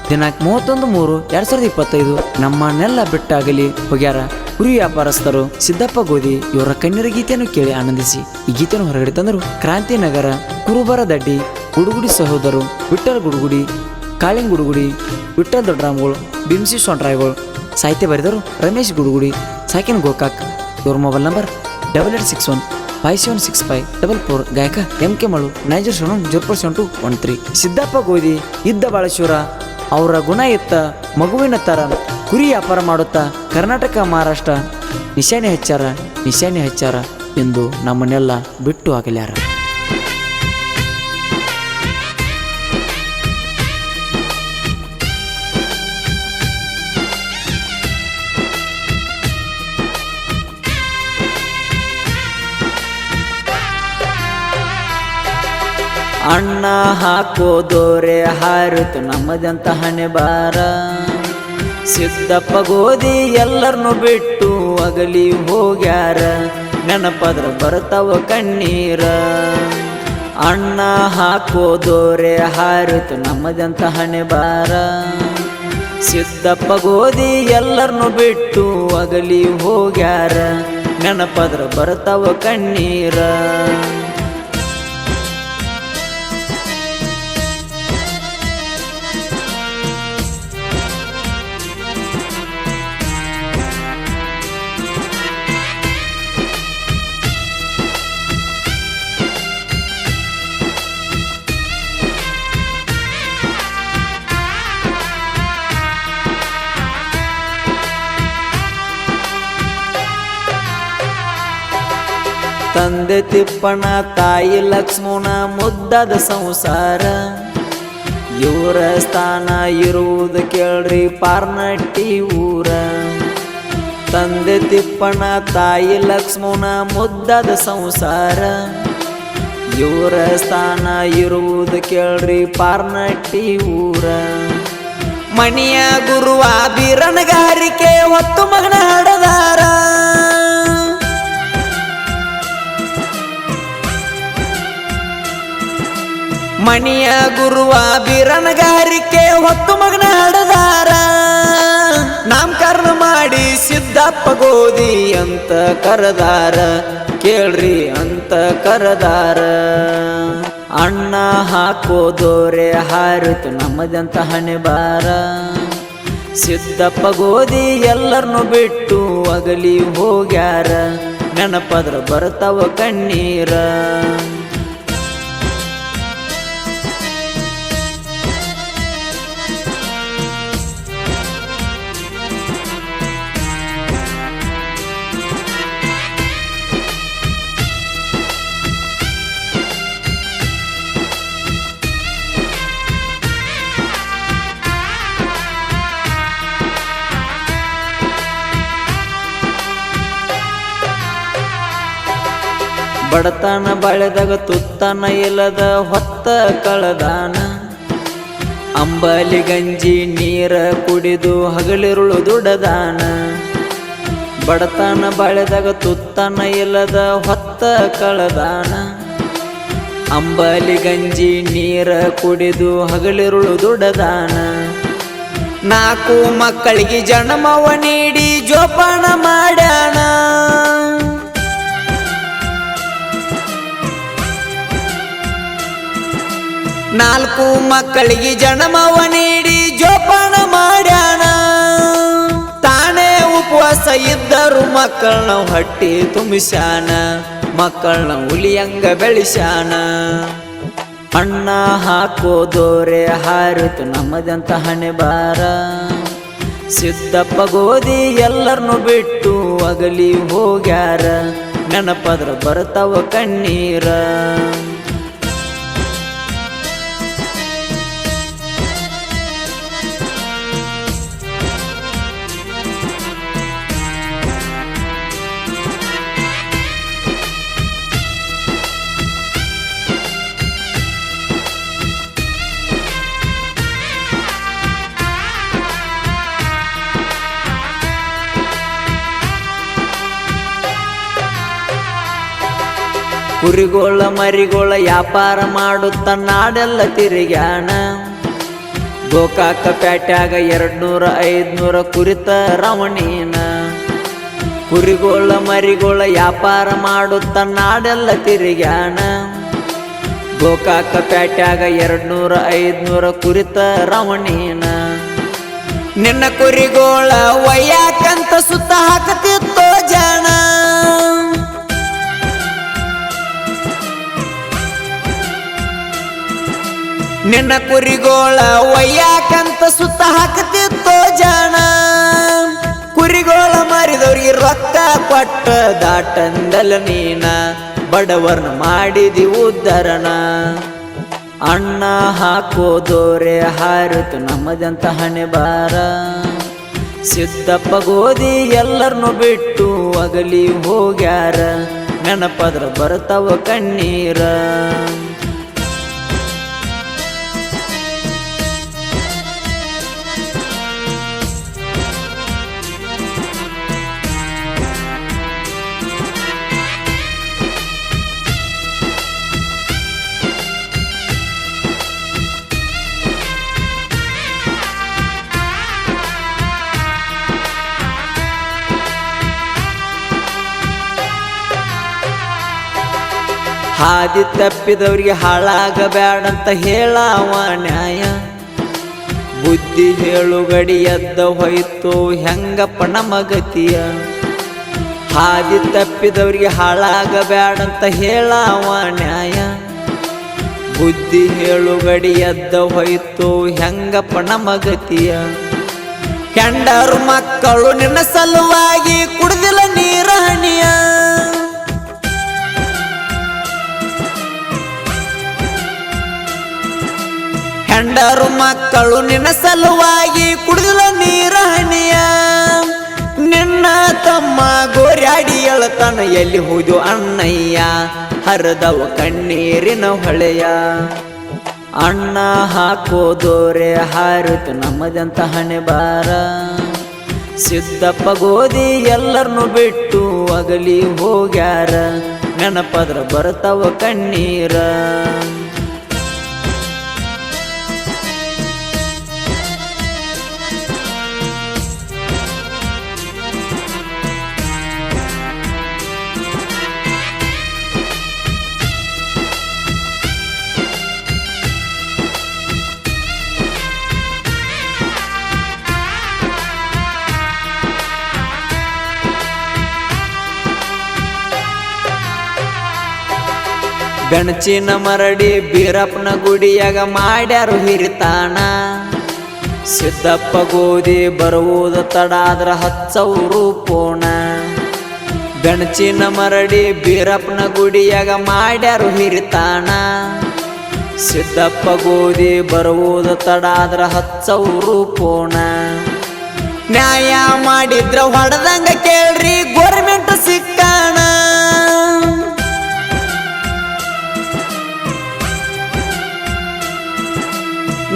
ದಿನಾಂಕ 31/3/2025 ನಮ್ಮನ್ನೆಲ್ಲ ಬಿಟ್ಟಾಗಲಿ ಹೋಗ್ಯಾರ ಕುರಿ ವ್ಯಾಪಾರಸ್ಥರು ಸಿದ್ದಪ್ಪ ಗೋಧಿ ಇವರ ಕಣ್ಣೀರ ಗೀತೆಯನ್ನು ಕೇಳಿ ಆನಂದಿಸಿ ಈ ಗೀತೆಯನ್ನು ಹೊರಗಡೆ ತಂದರು ಕ್ರಾಂತಿನಗರ ಕುರುಬರ ದಡ್ಡಿ ಗುಡುಗುಡಿ ಸಹೋದರು ವಿಠ್ಠಲ್ ಗುಡುಗುಡಿ ಕಾಳಿಂಗ್ ಗುಡುಗುಡಿ ವಿಠ್ಠಲ್ ದೊಡ್ಡರಾಮ್ಗಳು ಭೀಮಸಿ ಸೊಂಟ್ರಾಯ್ಗಳು ಸಾಹಿತ್ಯ ಬರೆದರು ರಮೇಶ್ ಗುಡುಗುಡಿ ಸಾಕಿನ್ ಗೋಕಾಕ್ ಇವ್ರ ಮೊಬೈಲ್ ನಂಬರ್ 8861576544 ಗಾಯಕ MK ಮಳು 90704713 ಸಿದ್ದಪ್ಪ ಗೋಧಿ ಇದ್ದ ಬಾಳೇಶ್ವರ ಅವರ ಗುಣ ಇತ್ತ ಮಗುವಿನ ತರ ಕುರಿ ವ್ಯಾಪಾರ ಮಾಡುತ್ತಾ ಕರ್ನಾಟಕ ಮಹಾರಾಷ್ಟ್ರ ನಿಶಾನೆ ಹಚ್ಚಾರ ಎಂದು ನಮ್ಮನ್ನೆಲ್ಲ ಬಿಟ್ಟು ಆಗಲ್ಯಾರ. ಅಣ್ಣ ಹಾಕೋದೋರೆ ಹಾರಿತು ನಮ್ಮದಂತ ಹಣೆ ಬಾರ ಸಿದ್ದಪ್ಪ ಗೋಧಿ ಎಲ್ಲರನ್ನು ಬಿಟ್ಟು ಅಗಲಿ ಹೋಗ್ಯಾರ ನೆನಪದ್ರ ಬರ್ತಾವ ಕಣ್ಣೀರ. ಅಣ್ಣ ಹಾಕೋದೋರೆ ಹಾರಿತು ನಮ್ಮದಂತ ಹಣೆ ಬಾರ ಸಿದ್ದಪ್ಪ ಗೋಧಿ ಎಲ್ಲರನ್ನು ಬಿಟ್ಟು ಅಗಲಿ ಹೋಗ್ಯಾರ ನೆನಪದ್ರ ಬರ್ತಾವ ಕಣ್ಣೀರ. ತಂದೆ ತಿಪ್ಪಣ್ಣ ತಾಯಿ ಲಕ್ಷ್ಮಣ ಮುದ್ದಾದ ಸಂಸಾರ ಇವರ ಸ್ಥಾನ ಇರುವುದು ಕೇಳ್ರಿ ಪಾರ್ನಟ್ಟಿ ಊರ. ತಂದೆ ತಿಪ್ಪಣ್ಣ ತಾಯಿ ಲಕ್ಷ್ಮಣ ಮುದ್ದಾದ ಸಂಸಾರ ಇವರ ಸ್ಥಾನ ಇರುವುದು ಕೇಳ್ರಿ ಪಾರ್ನಟ್ಟಿ ಊರ. ಮಣಿಯ ಗುರುವ ಬೀರನಗಾರಿಕೆ ಹೊತ್ತು ಮಗನ ಹಡದಾರ ಮಣಿಯ ಗುರುವ ಬೀರನಗಾರಿಕೆ ಹೊತ್ತು ಮಗನ ಹಡದಾರ. ನಾಮಕರಣ ಮಾಡಿ ಸಿದ್ದಪ್ಪ ಗೋಧಿ ಅಂತ ಕರದಾರ ಕೇಳ್ರಿ ಅಂತ ಕರದಾರ. ಅಣ್ಣ ಹಾಕೋದೋರೆ ಹಾರಿತು ನಮ್ಮದಂತ ಹಣೆ ಬಾರ ಸಿದ್ದಪ್ಪ ಗೋಧಿ ಎಲ್ಲರನ್ನು ಬಿಟ್ಟು ಅಗಲಿ ಹೋಗ್ಯಾರ ನೆನಪದ್ರ ಬರ್ತಾವ ಕಣ್ಣೀರ. ಬಡತನ ಬಾಳೆದಾಗ ತುತ್ತನ ಇಲ್ಲದ ಹೊತ್ತ ಕಳದಾನ ಅಂಬಲಿ ಗಂಜಿ ನೀರ ಕುಡಿದು ಹಗಲಿರುಳು ದುಡದಾನ. ಬಡತನ ಬಾಳೆದಾಗ ತುತ್ತನ ಇಲ್ಲದ ಹೊತ್ತ ಕಳದಾನ ಅಂಬಲಿ ಗಂಜಿ ನೀರ ಕುಡಿದು ಹಗಲಿರುಳು ದುಡದಾನ. 4 ಮಕ್ಕಳಿಗೆ ಜನ್ಮವ ನೀಡಿ ಜೋಪಾನ ಮಾಡ್ಯಾನ. 4 ಮಕ್ಕಳಿಗೆ ಜನ್ಮವ ನೀಡಿ ಜೋಪಾನ ಮಾಡ್ಯಾನ. ತಾನೇ ಉಪವಾಸ ಇದ್ದರು ಮಕ್ಕಳನ್ನ ಹೊಟ್ಟಿ ತುಂಬಿಸ್ಯಾನ ಮಕ್ಕಳನ್ನ ಹುಲಿಯಂಗ ಬೆಳೆಸ್ಯಾನ. ಅಣ್ಣ ಹಾಕೋದೋರೆ ಹಾರಿತು ನಮ್ಮದಂತ ಹಣೆ ಬಾರ ಸಿದ್ದಪ್ಪ ಗೋಧಿ ಎಲ್ಲರನ್ನು ಬಿಟ್ಟು ಅಗಲಿ ಹೋಗ್ಯಾರ ನೆನಪದ್ರ ಬರ್ತಾವ ಕಣ್ಣೀರ. ಕುರಿಗೋಳ ಮರಿಗೋಳ ವ್ಯಾಪಾರ ಮಾಡುತ್ತ ನಾಡೆಲ್ಲ ತಿರುಗ್ಯಾನ. ಗೋಕಾಕ ಪ್ಯಾಟ್ಯಾಗ 200 500 ಕುರಿತ ರವಣೀನ ಕುರಿಗೋಳ ಮರಿಗೋಳ ವ್ಯಾಪಾರ ಮಾಡುತ್ತ ನಾಡೆಲ್ಲ ತಿರುಗ್ಯಾನ ಗೋಕಾಕ ಪ್ಯಾಟ್ಯಾಗ 200 500 ಕುರಿತ ರವಣೀನ ನಿನ್ನ ಕುರಿಗೋಳ ಒಯ್ಯಾಕಂತ ಸುತ್ತ ಹಾಕತಿತ್ತೋ ಜಾಣ ನಿನ್ನ ಕುರಿಗೋಳ ಒಯ್ಯಾಕಂತ ಸುತ್ತ ಹಾಕತಿತ್ತೋ ಜಾಣ ಕುರಿಗೋಳ ಮಾರಿದವ್ರಿಗೆ ರೊಕ್ಕ ಕೊಟ್ಟ ದಾಟಂದಲ ನೀನ ಬಡವರ್ನ ಮಾಡಿದಿ ಉದ್ಧರಣ ಅಣ್ಣ ಹಾಕೋದೋರೆ ಹಾರಿತು ನಮ್ಮದಂತ ಹಣೆ ಬಾರ ಸಿದ್ದಪ್ಪ ಗೋಧಿ ಎಲ್ಲರನ್ನು ಬಿಟ್ಟು ಅಗಲಿ ಹೋಗ್ಯಾರ ನೆನಪದ್ರ ಬರ್ತಾವ ಕಣ್ಣೀರ ಹಾದಿ ತಪ್ಪಿದವ್ರಿಗೆ ಹಾಳಾಗಬ್ಯಾಡಂತ ಹೇಳಾವ ನ್ಯಾಯ ಬುದ್ಧಿ ಹೇಳು ಗಡಿ ಎದ್ದ ಹೋಯ್ತು ಹೆಂಗಪ್ಪ ನಮಗತಿಯ ಹಾದಿ ತಪ್ಪಿದವ್ರಿಗೆ ಹಾಳಾಗಬ್ಯಾಡಂತ ಹೇಳಾವ ನ್ಯಾಯ ಬುದ್ಧಿ ಹೇಳು ಗಡಿ ಎದ್ದ ಹೋಯ್ತು ಹೆಂಗಪ್ಪ ನಮಗತಿಯ ಹೆಂಡರು ಮಕ್ಕಳು ನಿನ್ನ ಸಲುವಾಗಿ ಕುಡ್ದಿಲ್ಲ ನೀರ ಹನಿಯ ಹೆಂಡರು ಮಕ್ಕಳು ನಿನ್ನ ಸಲುವಾಗಿ ಕುಡಿದಿಲ್ಲ ನೀರ ಹನಿಯ ನಿನ್ನ ತಮ್ಮ ಗೋರ್ಯಾಡಿ ಎಳತನ ಎಲ್ಲಿ ಹೋದು ಅಣ್ಣಯ್ಯ ಹರಿದವ ಕಣ್ಣೀರಿನ ಹೊಳೆಯ ಅಣ್ಣ ಹಾಕೋದೋರೆ ಹಾರಿತು ನಮ್ಮದಂತ ಹಣೆ ಬಾರ ಸಿದ್ದಪ್ಪ ಗೋಧಿ ಎಲ್ಲರನ್ನು ಬಿಟ್ಟು ಅಗಲಿ ಹೋಗ್ಯಾರ ನೆನಪದ್ರ ಬರ್ತಾವ ಕಣ್ಣೀರ ಗಣಚಿನ ಮರಡಿ ಬೀರಪ್ಪನ ಗುಡಿಯಾಗ ಮಾಡ್ಯಾರು ಹಿರಿತಾಣ ಸಿದ್ದಪ್ಪ ಗೋಧಿ ಬರುವುದು ತಡ ಆದ್ರ 10,000 ಪೋಣ ಗಣಚಿನ ಮರಡಿ ಬೀರಪ್ಪನ ಗುಡಿಯಾಗ ಮಾಡ್ಯಾರು ಹಿರಿತಾಣ ಸಿದ್ದಪ್ಪ ಗೋಧಿ ಬರುವುದು ತಡ ಆದ್ರ 10,000 ಪೋಣ ನ್ಯಾಯ ಮಾಡಿದ್ರ ಹೊಡೆದಂಗ ಕೇಳ್ರಿ ಗೋರ್ಮೆಂಟ್ ಸಿಕ್ಕಾಣ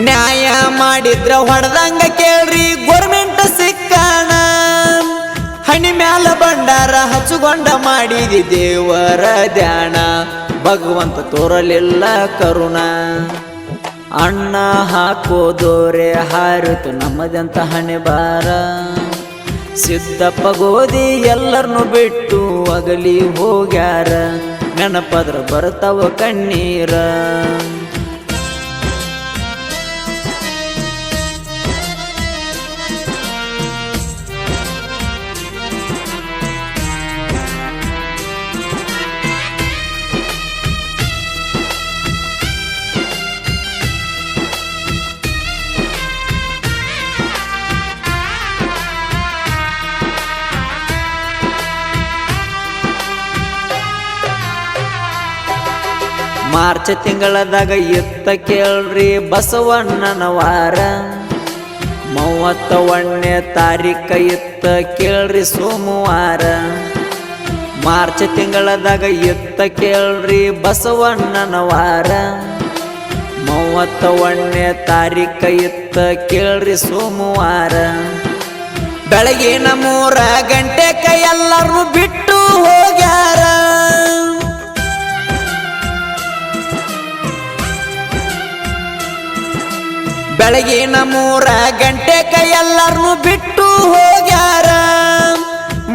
ನ್ಯಾಯ ಮಾಡಿದ್ರ ಹೊಡೆದಂಗ ಕೇಳ್ರಿ ಗೋರ್ಮೆಂಟ್ ಸಿಕ್ಕಾಣ ಹಣಿ ಮ್ಯಾಲ ಬಂಡಾರ ಹಚ್ಚುಗೊಂಡ ಮಾಡಿದಿ ದೇವರ ಧ್ಯಾನ ಭಗವಂತ ತೋರಲಿಲ್ಲ ಕರುಣ ಅಣ್ಣ ಹಾಕೋದೋರೆ ಹಾರಿತು ನಮ್ಮದಂತ ಹಣೆ ಬಾರ ಸಿದ್ದಪ್ಪ ಗೋಧಿ ಎಲ್ಲರನ್ನು ಬಿಟ್ಟು ಅಗಲಿ ಹೋಗ್ಯಾರ ನೆನಪದ್ರ ಬರ್ತಾವ ಕಣ್ಣೀರ ಮಾರ್ಚ್ ತಿಂಗಳದಾಗ ಇತ್ತ ಕೇಳ್ರಿ ಬಸವಣ್ಣನ ವಾರ 31ನೇ ತಾರೀಕ ಇತ್ತ ಕೇಳ್ರಿ ಸೋಮವಾರ ಮಾರ್ಚ್ ತಿಂಗಳದಾಗ ಇತ್ತ ಕೇಳ್ರಿ ಬಸವಣ್ಣನ ವಾರ 31ನೇ ತಾರೀಕ ಇತ್ತ ಕೇಳ್ರಿ ಸೋಮವಾರ ಬೆಳಗಿನ 3 ಗಂಟೆಕ ಎಲ್ಲರೂ ಬಿಟ್ಟು ಹೋಗ್ಯಾರ ಬೆಳಗಿನ 3 ಗಂಟೆಕ ಎಲ್ಲರನ್ನು ಬಿಟ್ಟು ಹೋಗ್ಯಾರ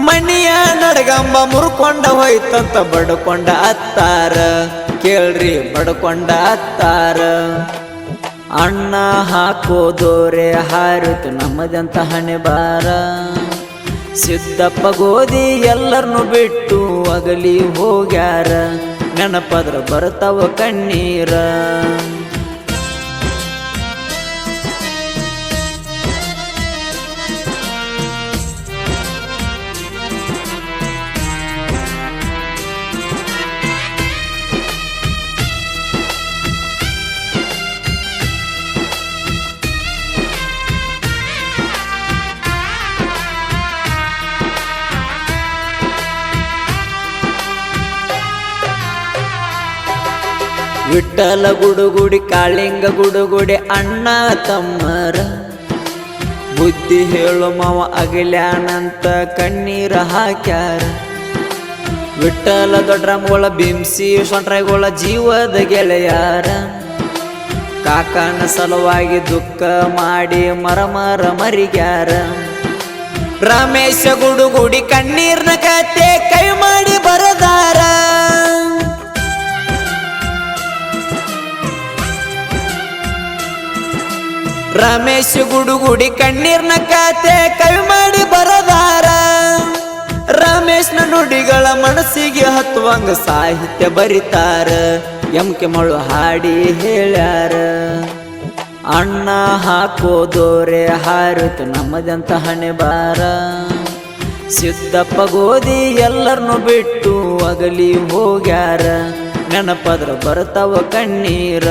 ಮನಿಯ ನಡಗಂಬ ಮುರ್ಕೊಂಡ ಹೋಯ್ತಂತ ಬಡ್ಕೊಂಡ ಅತ್ತಾರ ಕೇಳ್ರಿ ಬಡ್ಕೊಂಡ ಅತ್ತಾರ ಅಣ್ಣ ಹಾಕೋದೋರೆ ಹಾರಿತು ನಮ್ಮದಂತ ಹಣೆ ಬಾರ ಸಿದ್ದಪ್ಪ ಗೋಧಿ ಎಲ್ಲರನ್ನು ಬಿಟ್ಟು ಅಗಲಿ ಹೋಗ್ಯಾರ ನೆನಪದ್ರ ಬರ್ತಾವ ಕಣ್ಣೀರ ವಿಠಲ ಗುಡುಗುಡಿ ಕಾಳಿಂಗ ಗುಡುಗುಡಿ ಅಣ್ಣ ತಮ್ಮರ ಬುದ್ಧಿ ಹೇಳು ಮಾವ ಅಗಲ್ಯಾನಂತ ಕಣ್ಣೀರ ಹಾಕ್ಯಾರ ವಿಠಲ ದೊಡ್ಡರಾಮಗಳ ಬಿಂಸಿ ಸೊಂಟ್ರಗಳ ಜೀವದ ಗೆಳೆಯಾರ ಕಾಕನ ಸಲುವಾಗಿ ದುಃಖ ಮಾಡಿ ಮರ ಮರಿಗ್ಯಾರ ರಮೇಶ ಗುಡುಗುಡಿ ಕಣ್ಣೀರ್ನ ಕತೆ ಕೈ ಮಾಡಿ ಬರದಾರ ರಮೇಶ್ ಗುಡುಗುಡಿ ಕಣ್ಣೀರ್ನ ಕತೆ ಕವಿ ಮಾಡಿ ಬರದಾರ ರಮೇಶ್ನ ನುಡಿಗಳ ಮನಸ್ಸಿಗೆ ಹತ್ತುವಂಗ ಸಾಹಿತ್ಯ ಬರಿತಾರ ಎಮ್ಕೆ ಮಳು ಹಾಡಿ ಹೇಳ್ಯಾರ ಅಣ್ಣ ಹಾಕೋದೋರೆ ಹಾರಿತು ನಮ್ಮದಂತ ಹಣೆ ಬಾರ ಸಿದ್ದಪ್ಪ ಗೋಧಿ ಎಲ್ಲರನ್ನು ಬಿಟ್ಟು ಅಗಲಿ ಹೋಗ್ಯಾರ ನೆನಪದ್ರ ಬರ್ತಾವ ಕಣ್ಣೀರ